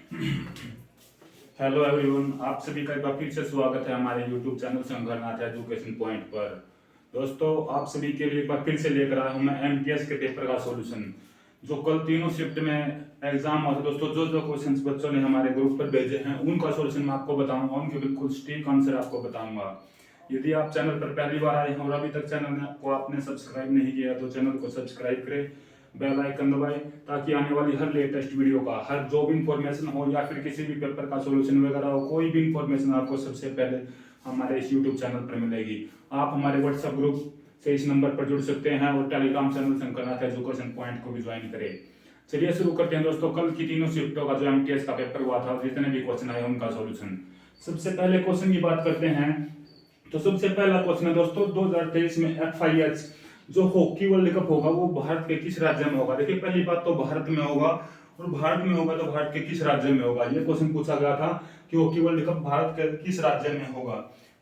Hello everyone, आप सभी का एक बार फिर से स्वागत है हमारे यूट्यूब चैनल संघर्षनाथ एजुकेशन पॉइंट पर। दोस्तों, आप सभी के लिए एक बार फिर से लेकर आया हूं मैं एमटीएस के पेपर का सॉल्यूशन। जो कल तीनों शिफ्ट में एग्जाम हुआ था दोस्तों, जो जो क्वेश्चंस बच्चों ने हमारे ग्रुप पर भेजे हैं उनका सॉल्यूशन मैं आपको बताऊंगा, उनके बिल्कुल सटीक आंसर आपको बताऊंगा। यदि आप चैनल पर पहली बार आए हैं और अभी तक चैनल को आपने सब्सक्राइब नहीं किया तो चैनल को सब्सक्राइब करें, बेल आइकन दबाएं, ताकि आने वाली हर लेटेस्ट वीडियो का, हर जॉब इन्फॉर्मेशन हो या फिर किसी भी पेपर का सॉल्यूशन वगैरह हो, कोई भी इन्फॉर्मेशन आपको सबसे पहले हमारे इस यूट्यूब चैनल पर मिलेगी। आप हमारे व्हाट्सएप ग्रुप से इस नंबर पर जुड़ सकते हैं और टेलीग्राम चैनल संकरनाथ एजुकेशन पॉइंट को भी ज्वाइन करें। चलिए शुरू करते हैं दोस्तों, कल की तीनों शिफ्टों का जो एमटीएस का पेपर हुआ था, जितने भी क्वेश्चन आए उनका सॉल्यूशन। सबसे पहले क्वेश्चन की बात करते हैं तो सबसे पहला क्वेश्चन है दोस्तों, 2023 में FIH जो हॉकी वर्ल्ड कप होगा वो भारत के किस राज्य में होगा। देखिए, पहली बात तो भारत में होगा, और भारत में होगा तो भारत के किस राज्य में होगा, ये क्वेश्चन पूछा गया था कि हॉकी वर्ल्ड कप भारत के किस राज्य में होगा।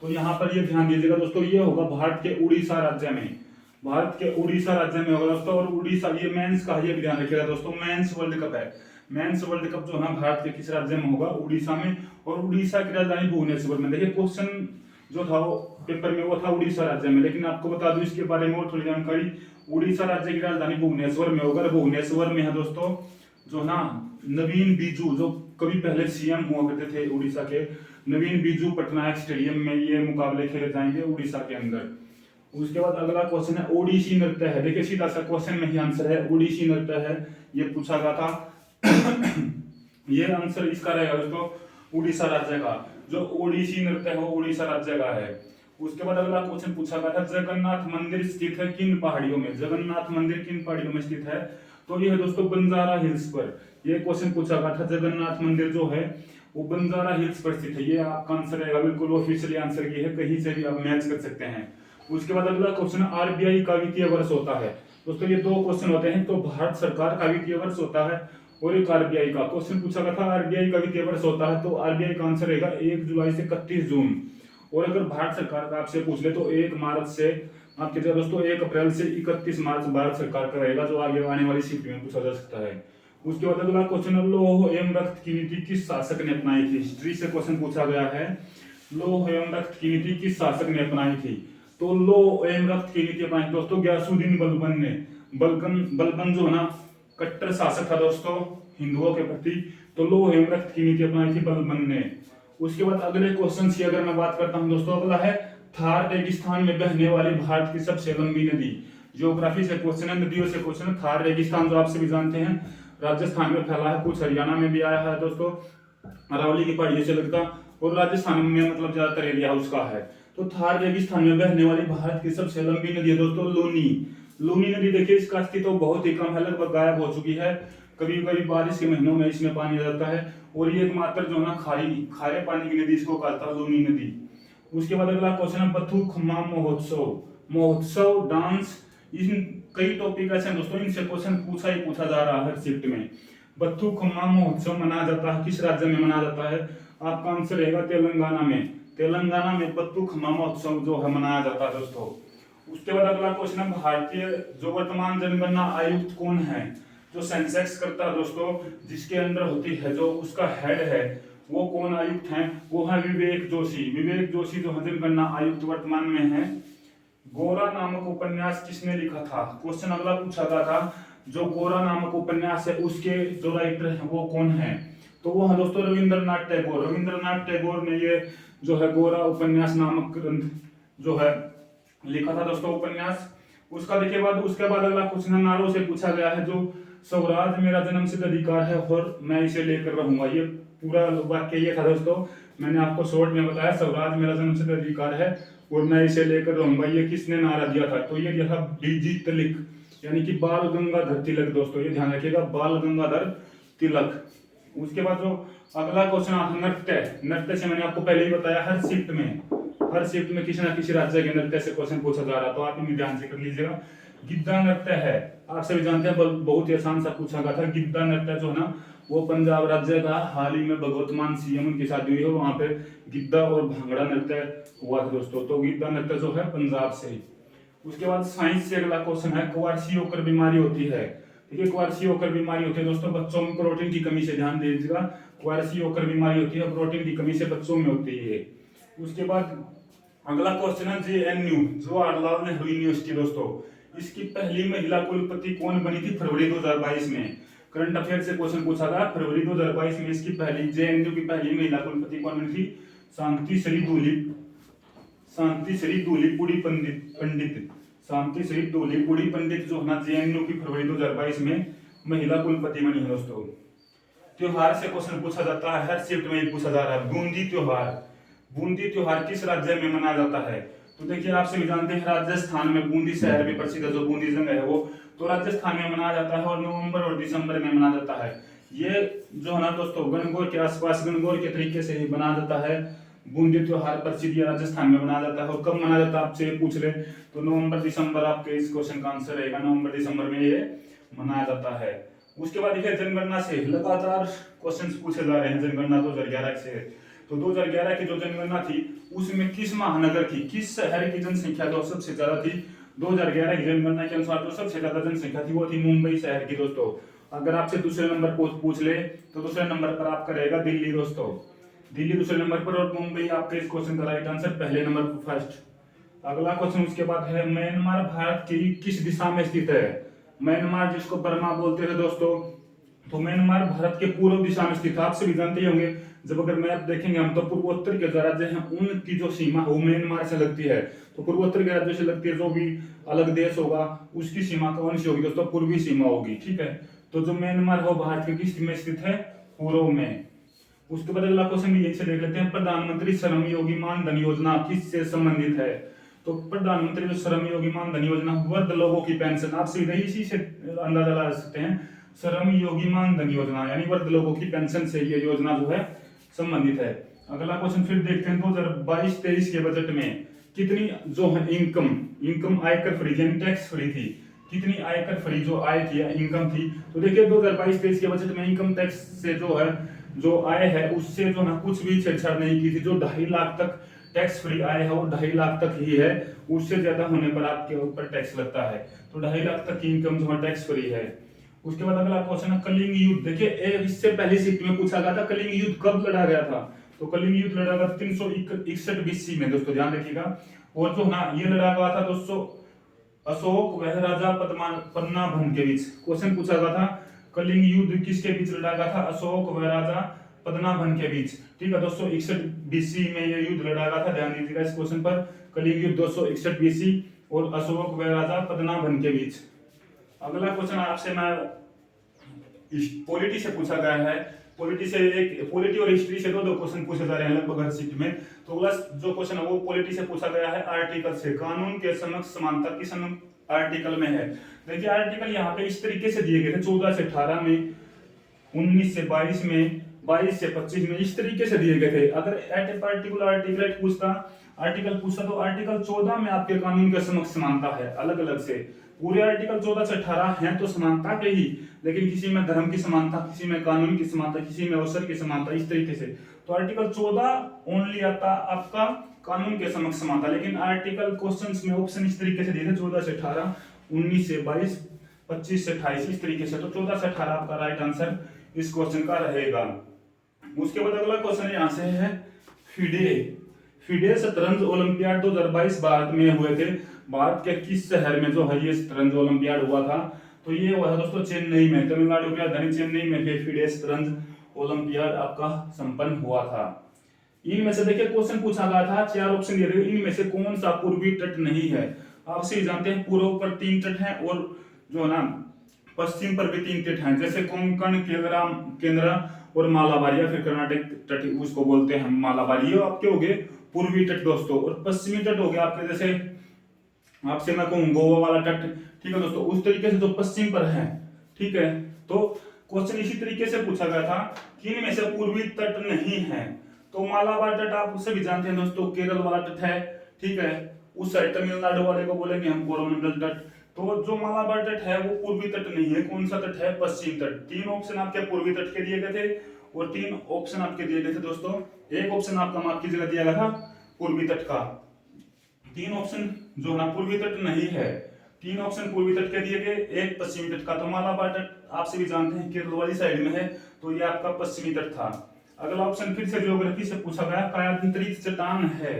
तो यहाँ पर ये ध्यान दीजिएगा दोस्तों, ये होगा भारत के उड़ीसा राज्य में, भारत के उड़ीसा राज्य में होगा दोस्तों। और उड़ीसा, ये मेंस का, ये भी ध्यान रखिएगा दोस्तों, मेंस वर्ल्ड कप है। मेंस वर्ल्ड कप जो है भारत के किस राज्य में होगा, उड़ीसा में, और उड़ीसा की राजधानी भुवनेश्वर में। देखिए, क्वेश्चन जो था वो पेपर में वो था उड़ीसा राज्य में, लेकिन आपको बता दूं इसके बारे में और थोड़ी जानकारी। उड़ीसा राज्य की राजधानी भुवनेश्वर में होगा। भुवनेश्वर में है दोस्तों जो ना नवीन बीजू, जो कभी पहले सीएम हुआ करते थे उड़ीसा के, नवीन बीजू पटनायक स्टेडियम में ये मुकाबले खेले जाएंगे उड़ीसा के अंदर। उसके बाद अगला क्वेश्चन है ओडिसी नृत्य है। देखिए, सीधा सा क्वेश्चन में ही आंसर है, ओडिसी नृत्य है, ये पूछा गया था। ये आंसर इसका रहेगा दोस्तों, उड़ीसा राज्य का जो ओडिसी नृत्य है वो उड़ीसा राज्य का है। उसके बाद अगला क्वेश्चन पूछा गया था, जगन्नाथ मंदिर स्थित है किन पहाड़ियों में। जगन्नाथ मंदिर किन पहाड़ियों में स्थित है, तो ये है दोस्तों बंजारा हिल्स पर। ये क्वेश्चन पूछा गया था, जगन्नाथ मंदिर जो है वो बंजारा हिल्स पर स्थित है। ये आपका आंसर रहेगा, बिल्कुल ऑफिशियली आंसर की है, कहीं से भी आप मैच कर सकते हैं। उसके बाद अगला क्वेश्चन, आरबीआई का वित्तीय वर्ष होता है। दोस्तों, ये दो क्वेश्चन होते हैं, तो भारत सरकार का वित्तीय वर्ष होता है और एक आरबीआई का। क्वेश्चन पूछा गया था आरबीआई का वित्तीय वर्ष होता है, तो आरबीआई का आंसर रहेगा 1 जुलाई से 31 जून। और अगर भारत सरकार का आपसे पूछ ले तो 1 मार्च से आपके दोस्तों 1 अप्रैल से 31 मार्च भारत सरकार का रहेगा, जो आगे आने वाली शिफ्ट में पूछा जा सकता है। उसके बाद अगला क्वेश्चन, लौह एवं रक्त की नीति किस शासक ने अपनाई थी। हिस्ट्री से क्वेश्चन पूछा गया है, लौह एवं रक्त की नीति किस शासक ने अपनाई थी। तो लौह एवं रक्त की नीति अपनाई दोस्तों गयासुद्दीन बलबन ने। बलबन जो है ना कट्टर शासक था दोस्तों हिंदुओं के प्रति, तो लौह एवं रक्त की नीति अपनाई थी बलबन ने। उसके बाद अगले क्वेश्चन की अगर मैं बात करता हूं दोस्तों, अगला है थार रेगिस्तान में बहने वाली भारत की सबसे लंबी नदी। ज्योग्राफी से क्वेश्चन है, नदियों से क्वेश्चन है। थार रेगिस्तान जो आप सभी जानते हैं राजस्थान में फैला है, कुछ हरियाणा में भी आया है दोस्तों, अरावली की पहाड़ियों से लगता, और राजस्थान में मतलब ज्यादातर एरिया उसका है। तो थार रेगिस्तान में बहने वाली भारत की सबसे लंबी नदी है दोस्तों लूनी। लूनी नदी, देखिए इसका अस्तित्व बहुत ही कम है, लगभग गायब हो चुकी है। कभी कभी बारिश के महीनों में इसमें पानी रहता है, और ये एकमात्र जो ना खारे पानी की नदी इसको कहता है लूनी नदी। उसके बाद अगला क्वेश्चन है बथुकम्मा महोत्सव। महोत्सव, डांस, इन कई टॉपिक ऐसे हैं दोस्तों, इनसे क्वेश्चन पूछा जा रहा है हर शिफ्ट में। बथुकम्मा महोत्सव मनाया जाता है किस राज्य में मनाया जाता है, आपका आंसर रहेगा तेलंगाना में। तेलंगाना में बथुकम्मा महोत्सव जो है मनाया जाता है दोस्तों। उसके बाद अगला क्वेश्चन है भारतीय जो वर्तमान जनगणना आयुक्त कौन है। जो सेंसेक्स करता है दोस्तों, जिसके अंदर होती है, जो उसका हेड है, वो कौन आयुक्त है, वो है विवेक जोशी। विवेक जोशी जो है जनगणना आयुक्त वर्तमान में है। गोरा नामक उपन्यास किसने लिखा था। क्वेश्चन अगला पूछा गया था, जो गोरा नामक उपन्यास है उसके जो राइटर है वो कौन है, तो वो है दोस्तों रविंद्रनाथ टैगोर। रविंद्रनाथ टैगोर ने ये जो है गोरा उपन्यास नामक ग्रंथ जो है लिखा था दोस्तों, उपन्यास। उसके बाद अगला क्वेश्चन नारों से पूछा गया है, जो स्वराज मेरा जन्मसिद्ध अधिकार है और मैं इसे लेकर रहूंगा। ये पूरा वाक्य ये था दोस्तों, मैंने आपको शॉर्ट में बताया, स्वराज मेरा जन्मसिद्ध अधिकार है और मैं इसे लेकर रहूंगा। ये किसने नारा दिया था, तो ये दिया था बीजी तिलक, यानी कि बाल गंगाधर तिलक दोस्तों, ये ध्यान रखिएगा, बाल गंगाधर तिलक। उसके बाद जो अगला क्वेश्चन आता है नृत्य। नृत्य से मैंने आपको पहले ही बताया, हर शिफ्ट में किसी ना किसी राज्य के नृत्य से क्वेश्चन पूछा जा रहा है, तो आप इन्हें ध्यान से कर लीजिएगा। गिद्दा नृत्य है, आप सभी जानते हैं, बहुत ही आसान सा पूछा गया था। गिद्दा नृत्य जो है ना वो पंजाब राज्य का, हाल ही में भगवत मान सीएम उनकी शादी हुई है, वहां पे गिद्दा और भांगड़ा नृत्य हुआ था दोस्तों, तो गिद्दा नृत्य जो है पंजाब से। उसके बाद साइंस से अगला क्वेश्चन है, क्वार्सियोकर बीमारी होती है। देखिए क्वारसियोकर बीमारी होती है दोस्तों बच्चों में, प्रोटीन की कमी से, ध्यान दीजिएगा, क्वारसियोकर बीमारी होती है प्रोटीन की कमी से बच्चों में होती है। उसके बाद अगला क्वेश्चन है जेएनयू जवाहरलाल नेहरू यूनिवर्सिटी दोस्तों, इसकी पहली महिला कुलपति कौन बनी थी फरवरी 2022 में। करंट अफेयर से क्वेश्चन पूछा था, फरवरी 2022 में इसकी पहली जेएनयू की पहली महिला कुलपति कौन बनी थी, शांति श्री धूलीपुड़ी पंडित शांति श्री धूलीपुड़ी पंडित जो है ना जेएनयू की फरवरी 2022 में महिला कुलपति बनी है दोस्तों। त्योहार से क्वेश्चन पूछा जाता है, हर शिफ्ट में पूछा जा रहा है, बूंदी त्योहार किस राज्य में मनाया जाता है। तो देखिए आप सभी जानते हैं राजस्थान में बूंदी शहर में प्रसिद्ध जो बूंदी जंग है वो तो राजस्थान में मनाया जाता है और नवंबर और दिसंबर में मनाया जाता है। ये जो है ना दोस्तों गणगौर के आसपास गणगौर के तरीके से ही मनाया जाता है। बूंदी त्योहार प्रसिद्ध राजस्थान में मनाया जाता है और कब मनाया जाता है आपसे पूछ ले तो नवंबर दिसंबर आपके इस क्वेश्चन का आंसर रहेगा, नवंबर दिसंबर में ये मनाया जाता है। उसके बाद देखिए जनगणना से लगातार क्वेश्चन पूछे जा रहे हैं जनगणना 2011 से। तो 2011 की जो जनगणना थी उसमें किस महानगर की, किस शहर की जनसंख्या जो सबसे ज्यादा थी 2011 की जनगणना के अनुसार जो सबसे ज्यादा जनसंख्या थी वो थी मुंबई शहर की दोस्तों। अगर आपसे दूसरे नंबर पूछ ले तो दूसरे नंबर पर आपका रहेगा दिल्ली दोस्तों, दिल्ली दूसरे नंबर पर और मुंबई आपके इस क्वेश्चन का राइट आंसर पहले नंबर पर फर्स्ट। अगला क्वेश्चन उसके बाद है म्यांमार भारत की किस दिशा में स्थित है। म्यांमार जिसको बर्मा बोलते थे दोस्तों, तो म्यांमार भारत के पूर्व दिशा में स्थित है। आप सभी जानते ही होंगे जब अगर मैप देखेंगे हम तो पूर्वोत्तर के जो राज्य हैं उनकी जो सीमा वो म्यांमार से लगती है। तो पूर्वोत्तर के राज्यों से लगती है, जो भी अलग देश होगा उसकी सीमा कौन सी होगी दोस्तों, पूर्वी सीमा होगी, ठीक है। तो जो म्यांमार हो भारत के किस में स्थित है, पूर्व में। उसके बाद अगला क्वेश्चन भी यही से देख लेते हैं, प्रधानमंत्री श्रम योगी मान धन योजना किससे संबंधित है। तो प्रधानमंत्री जो श्रम योगी मान धन योजना वृद्ध लोगों की पेंशन, आप सीधे इसी से अंदाजा लगा सकते हैं, श्रम योगी मान धन योजना यानी वृद्ध लोगों की पेंशन से ये योजना जो है संबंधित है। अगला क्वेश्चन फिर देखते हैं 2022-23 के बजट में कितनी जो है इनकम आयकर फ्री यानी टैक्स फ्री थी, कितनी आयकर फ्री जो आय थी इनकम थी। तो देखिए 2022-23 के बजट में इनकम टैक्स से जो है जो आय है उससे जो ना कुछ भी छेड़छाड़ नहीं की थी। जो 2.5 लाख तक टैक्स फ्री आय है वो 2.5 लाख तक ही है, उससे ज्यादा होने पर आपके ऊपर टैक्स लगता है। तो 2.5 लाख तक की इनकम जो है टैक्स फ्री है। उसके बाद अगला क्वेश्चन है कलिंग युद्ध। देखिए इससे पहले शिफ्ट में पूछा गया था कलिंग युद्ध कब लड़ा गया था। तो कलिंग युद्ध लड़ा गया था 361 BC में दोस्तों, ध्यान रखिएगा। और जो ना ये लड़ा गया था दोस्तों अशोक व राजा पद्मनाभन के बीच। क्वेश्चन पूछा गया था कलिंग युद्ध किसके बीच लड़ा गया था, अशोक व राजा पद्मनाभन के बीच, ठीक है। 261 BC में ये युद्ध लड़ा गया था, ध्यान दीजिएगा इस क्वेश्चन पर। कलिंग युद्ध 261 BC और अशोक व राजा पद्मनाभन के बीच। अगला क्वेश्चन आपसे मैं पॉलिटी से पूछा गया है, पॉलिटी और हिस्ट्री से दो क्वेश्चन पूछे जा रहे हैं लगभग हर शिफ्ट में। तो अगला जो क्वेश्चन है वो पॉलिटी से पूछा गया है आर्टिकल से, कानून के समक्ष समानता किस आर्टिकल में है। देखिए आर्टिकल यहाँ पे इस तरीके से दिए गए थे 14 से 18 में, 19 से 22 में, 22 से 25 में, इस तरीके से दिए गए थे। अगर एट ए पार्टिकुलर आर्टिकल पूछता तो आर्टिकल 14 में आपके कानून के समक्ष समानता है अलग अलग से। पूरे आर्टिकल 14 से 18 हैं तो समानता के ही, लेकिन किसी में धर्म की समानता, किसी में कानून की समानता, किसी में अवसर की समानता, इस तरीके से। तो आर्टिकल 14 ओनली आता आपका कानून के समक्ष समानता, लेकिन आर्टिकल क्वेश्चंस में ऑप्शन इस तरीके से दिए थे 14 से 18, 19 से 22, 25 से 28, इस तरीके से। तो 14 से 18 आपका राइट आंसर इस क्वेश्चन का रहेगा। उसके बाद अगला क्वेश्चन यहाँ से है फिडे शतरंज ओलंपियाड 2022 भारत में हुए थे। भारत के किस शहर में जो है ये शतरंज ओलंपियाड हुआ था। तो ये हुआ था दोस्तों चेन्नई में, तमिलनाडु की राजधानी चेन्नई में फिडे शतरंज ओलंपियाड आपका संपन्न हुआ था। इनमें से देखिए क्वेश्चन पूछा गया था, 4 ऑप्शन दिए थे, इनमें से कौन सा पूर्वी तट नहीं है। आप सभी जानते हैं पूर्व पर 3 तट हैं और जो है ना पश्चिम पर भी 3 तट हैं, जैसे कोंकण, केंद्रा और मालाबार, या फिर कर्नाटक तट उसको बोलते हैं मालाबार। ये आपके हो गए पूर्वी तट दोस्तों। और पश्चिमी तट हो गया आपके, जैसे आपसे मैं कहूँ गोवा वाला तट, ठीक है दोस्तों, उस तरीके से जो पश्चिम पर है, ठीक है। तो क्वेश्चन इसी तरीके से पूछा गया था कि इनमें से पूर्वी तट नहीं है। तो मालाबार तट आप सभी जानते हैं दोस्तों केरल वाला तट है, ठीक है। उस साइड तमिलनाडु वाले को बोलेंगे हम कोरोमंडल तट। तो जो मालाबार तट है वो पूर्वी तट नहीं है, कौन सा तट है, पश्चिम तट। 3 ऑप्शन आपके पूर्वी तट के दिए गए थे और 3 ऑप्शन आपके दिए गए थे दोस्तों। एक ऑप्शन आपका माफ कीजिएगा दिया गया था पूर्वी तट का। 3 ऑप्शन जो ना पूर्वी तट नहीं है, 3 ऑप्शन पूर्वी तट के दिए गए, एक पश्चिमी तट का। तो मालाबार तट आप सभी जानते हैं केरल वाली साइड में है, तो ये आपका पश्चिमी तट था। अगला ऑप्शन फिर से ज्योग्राफी से पूछा गया, कायांतरित चट्टान है,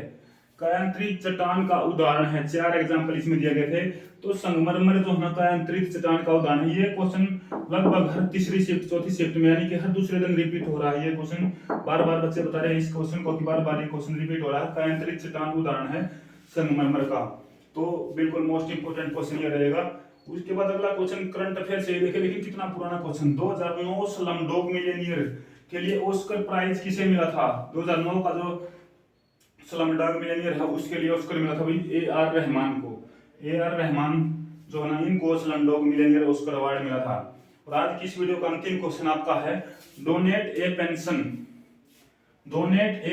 कायांतरित चट्टान का उदाहरण है। 4 एग्जाम्पल इसमें दिए गए थे। तो संगमरमर जो है कायांतरित चट्टान का उदाहरण है। ये क्वेश्चन लगभग हर तीसरी शिफ्ट चौथी शिफ्ट में यानी कि हर दूसरे दिन रिपीट हो रहा है। ये क्वेश्चन बार बार बच्चे बता रहे हैं इस क्वेश्चन को कि बार बार ये क्वेश्चन रिपीट हो रहा है। कायांतरित चट्टान उदाहरण है संगमरमर का। तो बिल्कुल मोस्ट इंपोर्टेंट क्वेश्चन ये रहेगा। उसके बाद अगला क्वेश्चन करंट अफेयर से देखे, लेकिन कितना पुराना क्वेश्चन। 2009 स्लमडॉग मिलियनेयर के लिए ऑस्कर प्राइज किसे मिला था? 2009 का जो स्लमडॉग मिलियनेयर है उसके लिए ऑस्कर मिला था भाई ए.आर. रहमान को। ए.आर. रहमान जो है ना, इनको स्लमडॉग मिलियनेयर ऑस्कर अवार्ड मिला था। और आज की इस वीडियो का अंतिम क्वेश्चन आपका है, डोनेट ए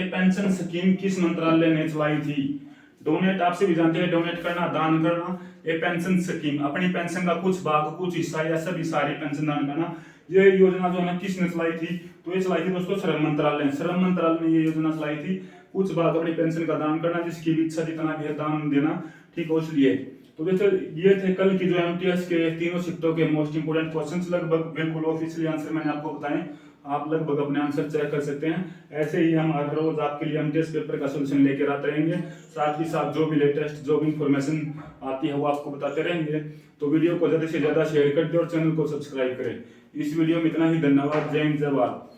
पेंशन स्कीम किस मंत्रालय ने चलाई थी? डोनेट आपसे भी जानते हैं, डोनेट करना, दान करना। ए पेंशन स्कीम, अपनी पेंशन का कुछ भाग, कुछ हिस्सा या सभी सारी पेंशन दान करना। ये योजना जो है ना किसने चलाई थी? तो ये चलाई थी दोस्तों श्रम मंत्रालय ने। श्रम मंत्रालय ने ये योजना चलाई थी, कुछ भाग अपनी पेंशन का दान करना, जिसकी भी इच्छा जितना भी है दान देना, ठीक है, उसलिए। तो ये थे कल की जो एमटीएस के तीनों शिफ्टों के मोस्ट इंपोर्टेंट क्वेश्चंस। लगभग बिल्कुल ऑफिशियली आंसर मैंने आपको बताएं, आप लगभग अपने आंसर चेक कर सकते हैं। ऐसे ही हम हर रोज आपके लिए एमटीएस पेपर का सोल्यूशन लेकर आते रहेंगे। साथ ही साथ जो भी लेटेस्ट जो भी इंफॉर्मेशन आती है वो आपको बताते रहेंगे। तो वीडियो को ज्यादा से ज्यादा शेयर कर दें और चैनल को सब्सक्राइब करें। इस वीडियो में इतना ही। धन्यवाद। जय हिंद, जय भारत।